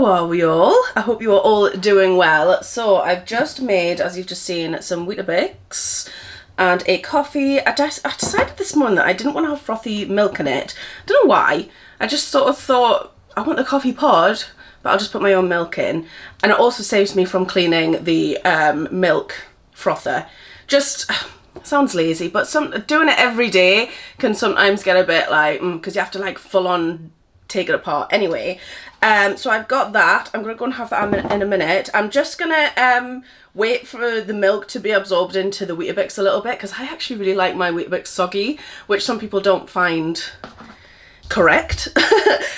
How are we all? I hope you are all doing well. So I've just made, as you've just seen, some Weetabix and a coffee. I decided this morning that I didn't want to have frothy milk in it. I don't know why. I just sort of thought, I want the coffee pod, but I'll just put my own milk in. And it also saves me from cleaning the milk frother. Just, sounds lazy, but doing it every day can sometimes get a bit like, because you have to like full on take it apart. Anyway, so I've got that. I'm gonna go and have that in a minute. I'm just gonna wait for the milk to be absorbed into the Weetabix a little bit, because I actually really like my Weetabix soggy, which some people don't find correct.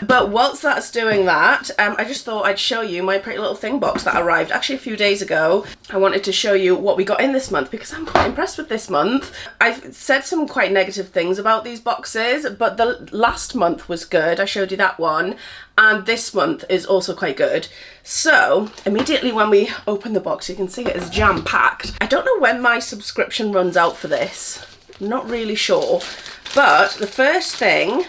But whilst that's doing that, I just thought I'd show you my pretty little thing box that arrived actually a few days ago. I wanted to show you what we got in this month because I'm quite impressed with this month. I've said some quite negative things about these boxes, but the last month was good. I showed you that one, and this month is also quite good. So immediately when we open the box, you can see it is jam-packed. I don't know when my subscription runs out for this. I'm not really sure, but the first thing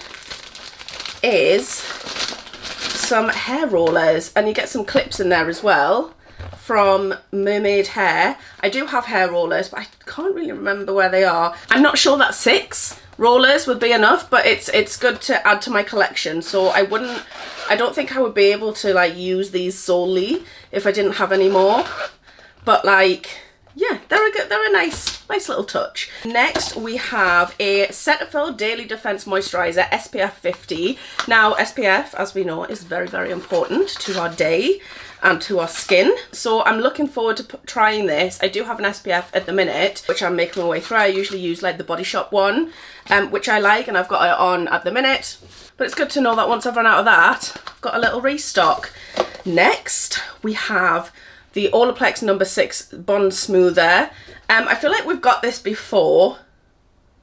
is some hair rollers, and you get some clips in there as well from Mermaid Hair. I do have hair rollers, but I can't really remember where they are. I'm not sure that 6 rollers would be enough, but it's good to add to my collection. So I don't think I would be able to like use these solely if I didn't have any more, but like, yeah, they're a nice little touch. Next, we have a Cetaphil Daily Defense Moisturizer SPF 50. Now, SPF, as we know, is very, very important to our day and to our skin. So I'm looking forward to trying this. I do have an SPF at the minute, which I'm making my way through. I usually use like the Body Shop one, which I like, and I've got it on at the minute. But it's good to know that once I've run out of that, I've got a little restock. Next, we have the Olaplex number 6 Bond Smoother. I feel like we've got this before.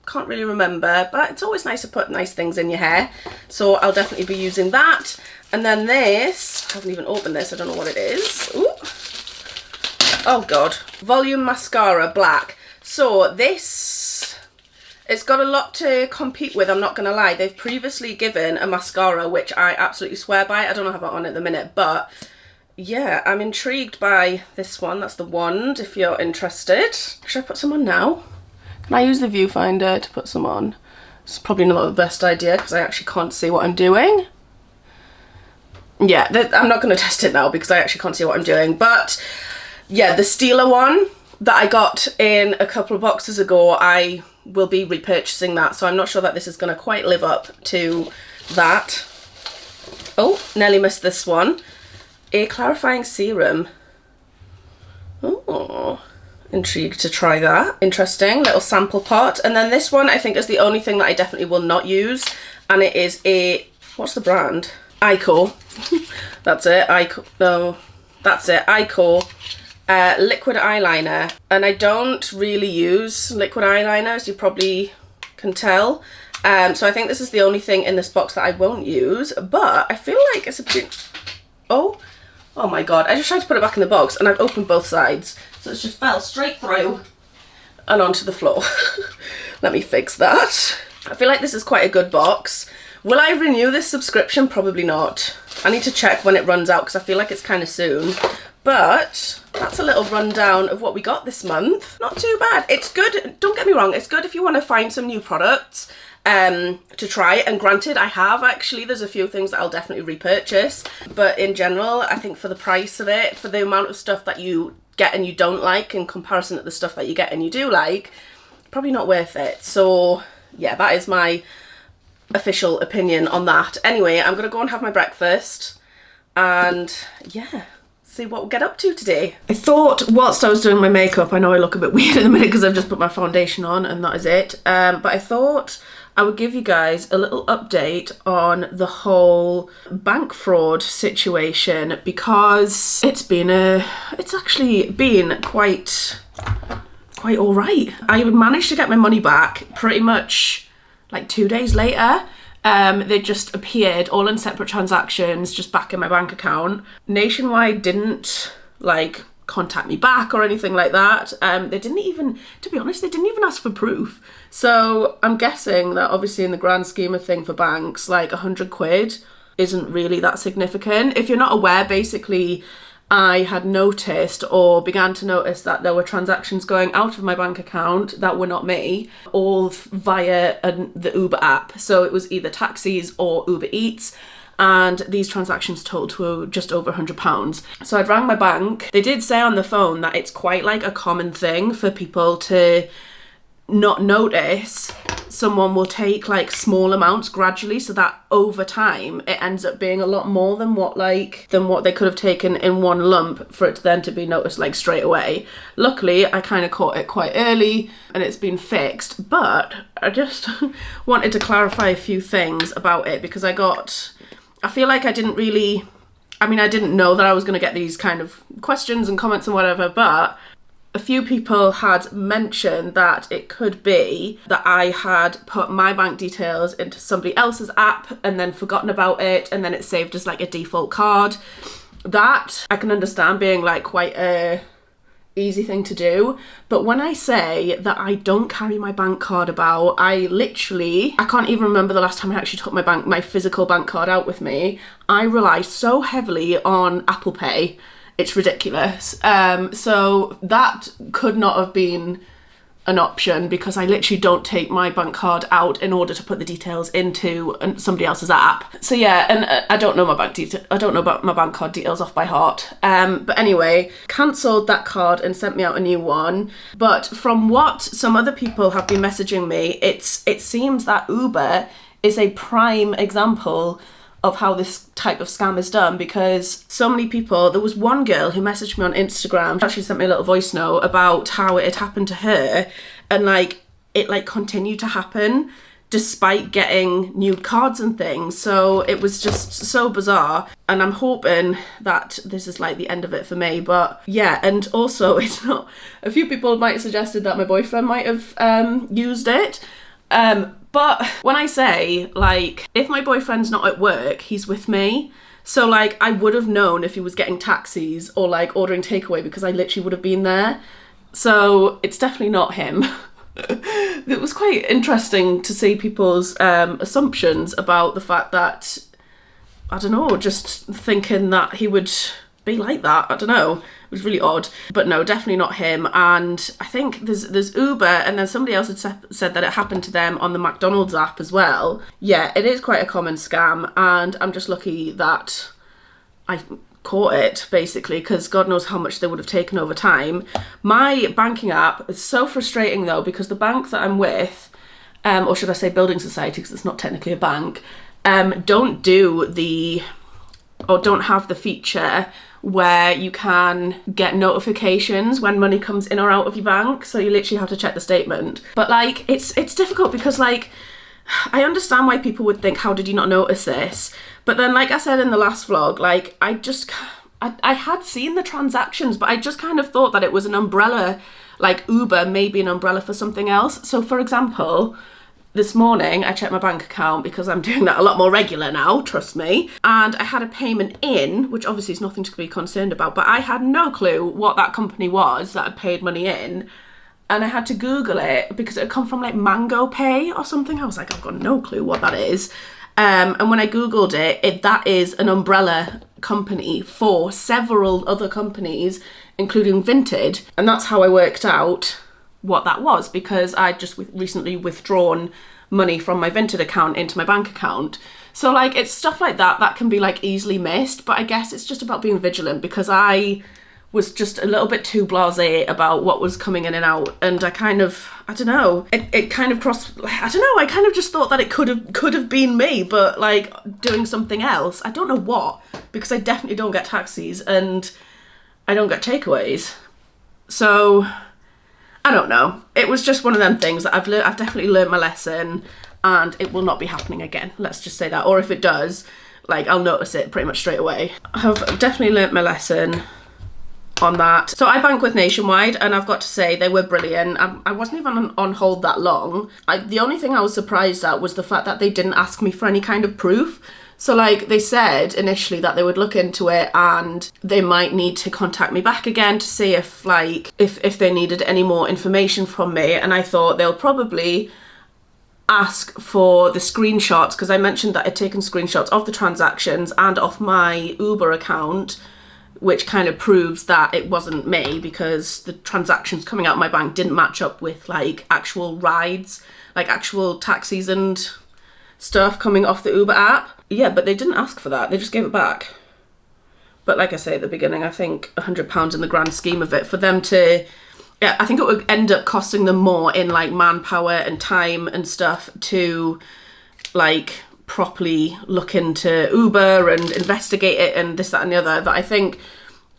Can't really remember, but it's always nice to put nice things in your hair. So I'll definitely be using that. And then this, I haven't even opened this, I don't know what it is. Ooh. Oh God, Volume Mascara Black. So this, it's got a lot to compete with, I'm not gonna lie. They've previously given a mascara, which I absolutely swear by. I don't have it on at the minute, but yeah, I'm intrigued by this one. That's the wand, if you're interested. Should I put some on now? Can I use the viewfinder to put some on? It's probably not the best idea because I actually can't see what I'm doing. Yeah, I'm not going to test it now because I actually can't see what I'm doing. But yeah, the Stila one that I got in a couple of boxes ago, I will be repurchasing that. So I'm not sure that this is going to quite live up to that. Oh, nearly missed this one. A clarifying serum. Oh, intrigued to try that. Interesting little sample pot. And then this one I think is the only thing that I definitely will not use, and it is a, what's the brand? Ico. That's it. Ico. No, that's it. Ico liquid eyeliner. And I don't really use liquid eyeliner, as you probably can tell. So I think this is the only thing in this box that I won't use, but I feel like it's a bit, oh my God, I just tried to put it back in the box and I've opened both sides. So it's just fell straight through and onto the floor. Let me fix that. I feel like this is quite a good box. Will I renew this subscription? Probably not. I need to check when it runs out because I feel like it's kind of soon. But that's a little rundown of what we got this month. Not too bad. It's good, don't get me wrong, it's good if you want to find some new products to try, and granted I have actually, there's a few things that I'll definitely repurchase, but in general I think for the price of it, for the amount of stuff that you get and you don't like in comparison to the stuff that you get and you do like, probably not worth it. So yeah, that is my official opinion on that. Anyway, I'm gonna go and have my breakfast and yeah, see what we'll get up to today. I thought whilst I was doing my makeup, I know I look a bit weird in a minute because I've just put my foundation on and that is it, but I thought I would give you guys a little update on the whole bank fraud situation, because it's actually been quite all right. I managed to get my money back pretty much like 2 days later. They just appeared all in separate transactions, just back in my bank account. Nationwide didn't like contact me back or anything like that. They didn't even, to be honest, they didn't even ask for proof. So I'm guessing that obviously in the grand scheme of thing for banks, like 100 quid isn't really that significant. If you're not aware, basically, I had noticed or began to notice that there were transactions going out of my bank account that were not me, all via the Uber app. So it was either taxis or Uber Eats. And these transactions totaled to just over £100. So I'd rang my bank. They did say on the phone that it's quite like a common thing for people to not notice. Someone will take like small amounts gradually, so that over time it ends up being a lot more than what they could have taken in one lump for it then to be noticed like straight away. Luckily, I kind of caught it quite early and it's been fixed, but I just wanted to clarify a few things about it because I feel like I didn't know that I was going to get these kind of questions and comments and whatever, but a few people had mentioned that it could be that I had put my bank details into somebody else's app and then forgotten about it, and then it saved as like a default card. That I can understand being like quite a easy thing to do, but when I say that I don't carry my bank card about, I can't even remember the last time I actually took my physical bank card out with me. I rely so heavily on Apple Pay, it's ridiculous. So that could not have been an option because I literally don't take my bank card out in order to put the details into somebody else's app. So yeah, and I don't know about my bank card details off by heart. But anyway, cancelled that card and sent me out a new one. But from what some other people have been messaging me, it seems that Uber is a prime example of how this type of scam is done, because so many people, there was one girl who messaged me on Instagram, actually sent me a little voice note about how it had happened to her, and like it like continued to happen despite getting new cards and things. So it was just so bizarre, and I'm hoping that this is like the end of it for me. But yeah, and also it's not, a few people might have suggested that my boyfriend might have used it. But when I say, like, if my boyfriend's not at work, he's with me. So, like, I would have known if he was getting taxis or, like, ordering takeaway because I literally would have been there. So, it's definitely not him. It was quite interesting to see people's assumptions about the fact that, I don't know, just thinking that he would be like that. I don't know. It was really odd. But no, definitely not him. And I think there's Uber, and then somebody else had said that it happened to them on the McDonald's app as well. Yeah, it is quite a common scam, and I'm just lucky that I caught it, basically, because God knows how much they would have taken over time. My banking app is so frustrating, though, because the bank that I'm with, or should I say building society, because it's not technically a bank, don't have the feature where you can get notifications when money comes in or out of your bank, so you literally have to check the statement. But like it's difficult because like I understand why people would think, how did you not notice this? But then, like I said in the last vlog, like I had seen the transactions, but I just kind of thought that it was an umbrella, like Uber may be an umbrella for something else. So for example, this morning I checked my bank account because I'm doing that a lot more regular now, trust me. And I had a payment in, which obviously is nothing to be concerned about, but I had no clue what that company was that had paid money in. And I had to Google it because it had come from like Mango Pay or something. I was like, I've got no clue what that is. And when I Googled it, that is an umbrella company for several other companies, including Vinted. And that's how I worked out what that was, because I'd just recently withdrawn money from my Vinted account into my bank account. So like it's stuff like that can be like easily missed, but I guess it's just about being vigilant, because I was just a little bit too blasé about what was coming in and out, and I kind of, I don't know, it kind of crossed, I don't know, I kind of just thought that it could have been me, but like doing something else. I don't know what, because I definitely don't get taxis and I don't get takeaways. So I don't know. It was just one of them things that I've definitely learned my lesson, and it will not be happening again. Let's just say that. Or if it does, like I'll notice it pretty much straight away. I've definitely learnt my lesson on that. So I bank with Nationwide, and I've got to say they were brilliant. I wasn't even on hold that long. The only thing I was surprised at was the fact that they didn't ask me for any kind of proof. So like they said initially that they would look into it and they might need to contact me back again to see if like if they needed any more information from me, and I thought they'll probably ask for the screenshots, because I mentioned that I'd taken screenshots of the transactions and off my Uber account, which kind of proves that it wasn't me, because the transactions coming out of my bank didn't match up with like actual rides, like actual taxis and stuff coming off the Uber app. Yeah, but they didn't ask for that, they just gave it back. But like I say at the beginning, I think £100 in the grand scheme of it, for them to, yeah, I think it would end up costing them more in like manpower and time and stuff to like properly look into Uber and investigate it and this, that and the other. That I think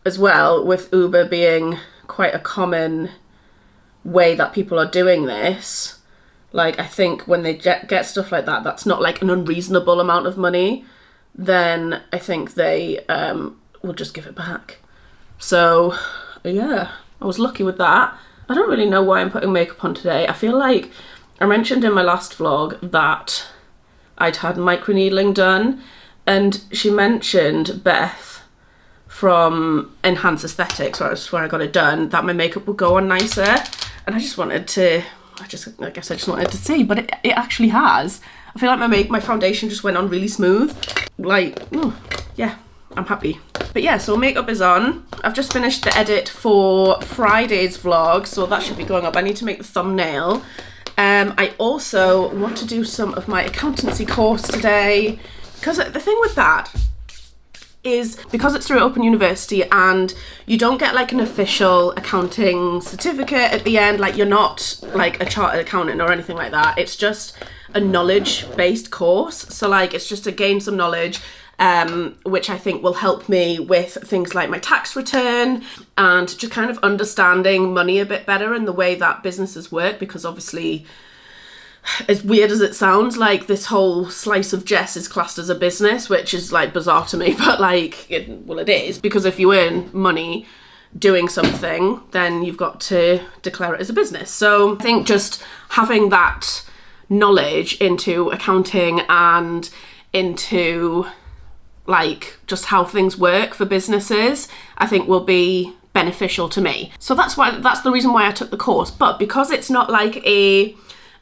as well, with Uber being quite a common way that people are doing this, like I think when they get stuff like that, that's not like an unreasonable amount of money, then I think they will just give it back. So yeah, I was lucky with that. I don't really know why I'm putting makeup on today. I feel like I mentioned in my last vlog that I'd had microneedling done, and she mentioned, Beth from Enhanced Aesthetics, where I got it done, that my makeup would go on nicer, and I just wanted to, I guess I just wanted to see, but it actually has. I feel like my foundation just went on really smooth. Like, yeah, I'm happy. But yeah, so makeup is on. I've just finished the edit for Friday's vlog, so that should be going up. I need to make the thumbnail. I also want to do some of my accountancy course today, because the thing with that is, because it's through Open University and you don't get like an official accounting certificate at the end, like you're not like a chartered accountant or anything like that, it's just a knowledge-based course. So like it's just to gain some knowledge, which I think will help me with things like my tax return and just kind of understanding money a bit better and the way that businesses work, because obviously, as weird as it sounds, like this whole slice of Jess is classed as a business, which is like bizarre to me, but like, well, it is, because if you earn money doing something, then you've got to declare it as a business. So I think just having that knowledge into accounting and into like just how things work for businesses, I think will be beneficial to me. So that's the reason why I took the course. But because it's not like a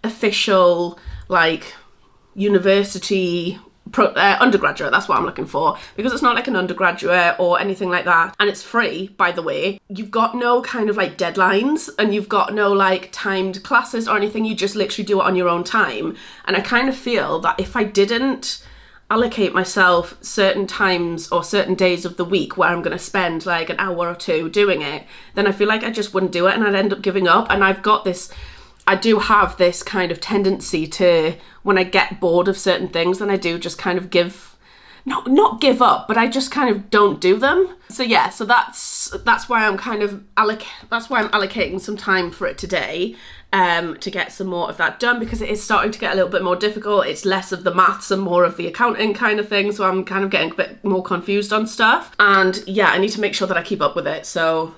official like university undergraduate, that's what I'm looking for, because it's not like an undergraduate or anything like that, and it's free, by the way, you've got no kind of like deadlines, and you've got no like timed classes or anything, you just literally do it on your own time. And I kind of feel that if I didn't allocate myself certain times or certain days of the week where I'm going to spend like an hour or two doing it, then I feel like I just wouldn't do it and I'd end up giving up. And I do have this kind of tendency to, when I get bored of certain things, then I do just kind of not give up, but I just kind of don't do them. So yeah, so that's why I'm kind of allocating some time for it today, to get some more of that done, because it is starting to get a little bit more difficult. It's less of the maths and more of the accounting kind of thing, so I'm kind of getting a bit more confused on stuff. And yeah, I need to make sure that I keep up with it. So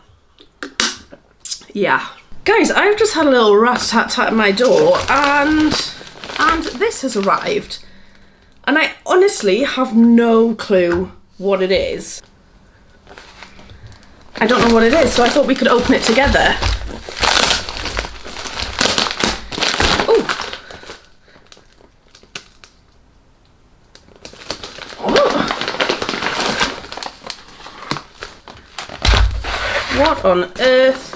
yeah. Guys, I've just had a little rat-tat-tat at my door, and this has arrived. And I honestly have no clue what it is. I don't know what it is, so I thought we could open it together. Ooh. Oh. What on earth?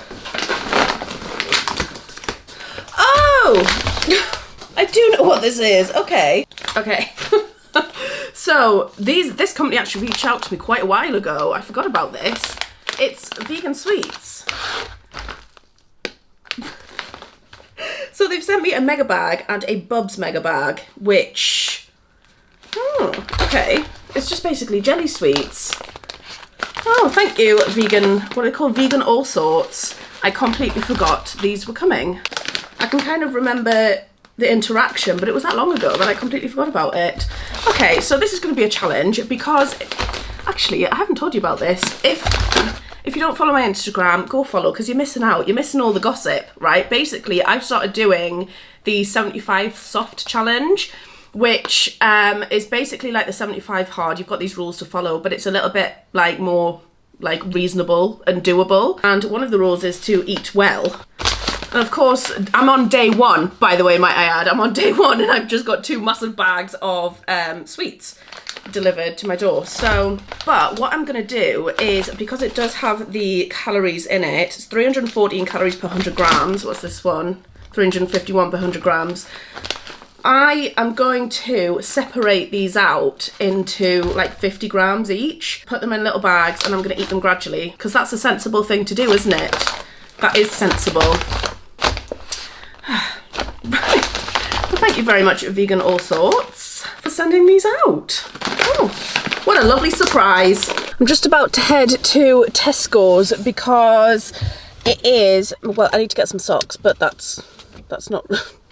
I do know what this is. Okay. So this company actually reached out to me quite a while ago. I forgot about this. It's vegan sweets. So they've sent me a mega bag and a Bubs mega bag, which, okay, it's just basically jelly sweets. Oh, thank you, vegan, what are they called? Vegan all sorts. I completely forgot these were coming. I can kind of remember the interaction, but it was that long ago that I completely forgot about it. Okay, so this is going to be a challenge, because actually I haven't told you about this. If you don't follow my Instagram, go follow, because you're missing out. You're missing all the gossip, right? Basically, I've started doing the 75 soft challenge, which is basically like the 75 hard. You've got these rules to follow, but it's a little bit like more like reasonable and doable. And one of the rules is to eat well. And of course, I'm on day one, by the way, might I add. I'm on day one and I've just got 2 massive bags of sweets delivered to my door. So, but what I'm going to do is, because it does have the calories in it, it's 314 calories per 100 grams. What's this one? 351 per 100 grams. I am going to separate these out into like 50 grams each, put them in little bags, and I'm going to eat them gradually, because that's a sensible thing to do, isn't it? That is sensible. Well, thank you very much, Vegan All Sorts, for sending these out. Oh, what a lovely surprise. I'm just about to head to Tesco's because it is, well, I need to get some socks, but that's not...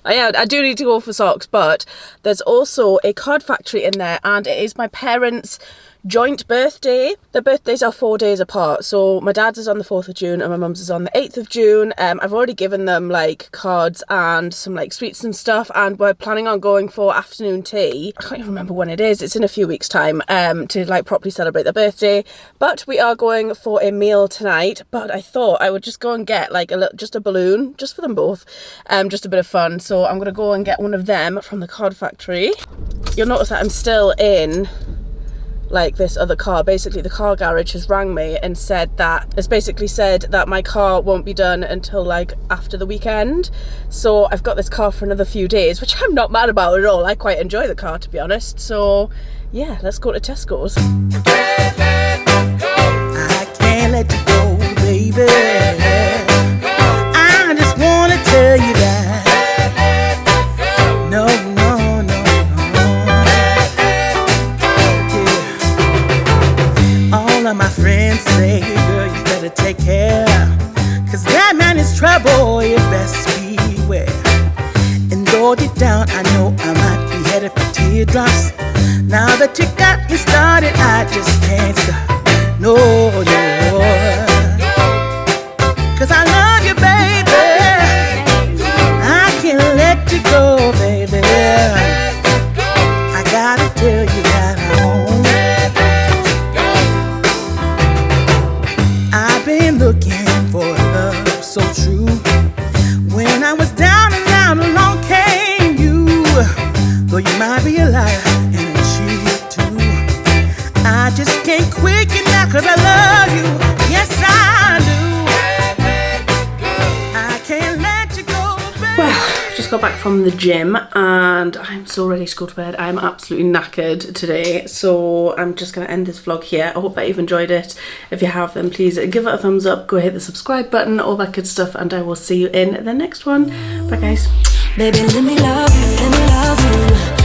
I do need to go for socks, but there's also a card factory in there, and it is my parents' joint birthday. Their birthdays are 4 days apart, so my dad's is on the 4th of June and my mum's is on the 8th of June. I've already given them like cards and some like sweets and stuff, and we're planning on going for afternoon tea. I can't even remember when it is. It's in a few weeks' time to like properly celebrate their birthday, but we are going for a meal tonight. But I thought I would just go and get like just a balloon just for them both, just a bit of fun. So I'm gonna go and get one of them from the card factory. You'll notice that I'm still in like this other car. Basically the car garage has rang me and said that, it's basically said that my car won't be done until like after the weekend. So I've got this car for another few days, which I'm not mad about at all. I quite enjoy the car, to be honest. So yeah, let's go to Tesco's. I can't let you go, baby. I just wanna tell you that no. My friends say, girl, you better take care, cause that man is trouble, you best beware. And though deep down I know I might be headed for teardrops, now that you got me started, I just can't stop. No, cause I love you, baby. I can't let you go, baby. I gotta tell you that I won't. Looking for love so true. When I was down and out, along came you. Though you might be a liar and a cheat too, I just can't quit you now, cause I love you. Yes, I do. I can't let you go, baby. Well, just got back from the gym and I'm so ready to go to bed. I'm absolutely knackered today, so I'm just going to end this vlog here. I hope that you've enjoyed it. If you have, then please give it a thumbs up, go hit the subscribe button, all that good stuff, and I will see you in the next one. Bye guys. Baby, let me love you, let me love you.